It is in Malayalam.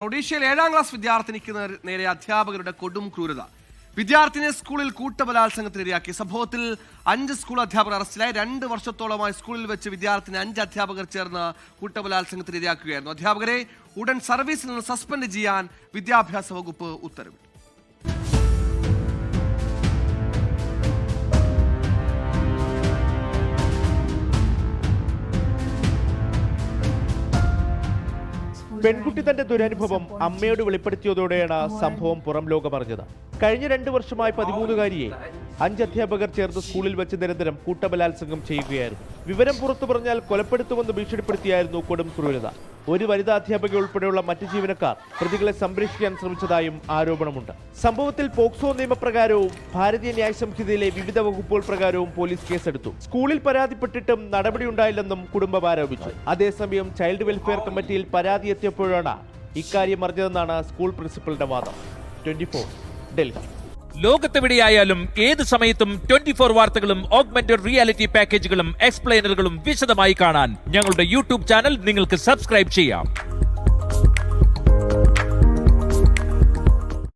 ഒഡീഷയിൽ 7ാം ക്ലാസ് വിദ്യാർത്ഥിനിക്ക് നേരെ അധ്യാപകരുടെ കൊടും ക്രൂരത. വിദ്യാർത്ഥിനിയെ സ്കൂളിൽ കൂട്ടബലാത്സംഗത്തിനിരയാക്കി. സംഭവത്തിൽ 5 സ്കൂൾ അധ്യാപകർ അറസ്റ്റിലായി. 2 വർഷത്തോളമായി സ്കൂളിൽ വെച്ച് വിദ്യാർത്ഥിനി 5 അധ്യാപകർ ചേർന്ന് കൂട്ടബലാത്സംഗത്തിനിരയാക്കുകയായിരുന്നു. അധ്യാപകരെ ഉടൻ സർവീസിൽ നിന്ന് സസ്പെൻഡ് ചെയ്യാൻ വിദ്യാഭ്യാസ വകുപ്പ് ഉത്തരവിട്ടു. പെൺകുട്ടി തന്റെ ദുരനുഭവം അമ്മയോട് വെളിപ്പെടുത്തിയതോടെയാണ് സംഭവം പുറം ലോകമറിഞ്ഞത്. കഴിഞ്ഞ 2 വർഷമായി 13-കാരിയെ 5 അധ്യാപകർ ചേർന്ന് സ്കൂളിൽ വെച്ച് നിരന്തരം കൂട്ടബലാത്സംഗം ചെയ്യുകയായിരുന്നു. വിവരം പുറത്തു പറഞ്ഞാൽ കൊലപ്പെടുത്തുമെന്ന് ഭീഷണിപ്പെടുത്തിയായിരുന്നു കൊടും ക്രൂരത. ഒരു വനിതാ അധ്യാപക ഉൾപ്പെടെയുള്ള മറ്റ് ജീവനക്കാർ പ്രതികളെ സംരക്ഷിക്കാൻ ശ്രമിച്ചതായും ആരോപണമുണ്ട്. സംഭവത്തിൽ പോക്സോ നിയമപ്രകാരവും ഭാരതീയ ന്യായ സംഹിതയിലെ വിവിധ വകുപ്പുകൾ പ്രകാരവും പോലീസ് കേസെടുത്തു. സ്കൂളിൽ പരാതിപ്പെട്ടിട്ടും നടപടിയുണ്ടായില്ലെന്നും കുടുംബം ആരോപിച്ചു. അതേസമയം ചൈൽഡ് വെൽഫെയർ കമ്മിറ്റിയിൽ പരാതി എത്തിയപ്പോഴാണ് ഇക്കാര്യം അറിഞ്ഞതെന്നാണ് സ്കൂൾ പ്രിൻസിപ്പലിന്റെ വാദം. 24 ഡൽഹി. ലോകത്തെവിടെയായാലും ഏത് സമയത്തും 24 വാർത്തകളും ഓഗ്മെന്റഡ് റിയാലിറ്റി പാക്കേജുകളും എക്സ്പ്ലെയിനറുകളും വിശദമായി കാണാൻ ഞങ്ങളുടെ യൂട്യൂബ് ചാനൽ നിങ്ങൾക്ക് സബ്സ്ക്രൈബ് ചെയ്യാം.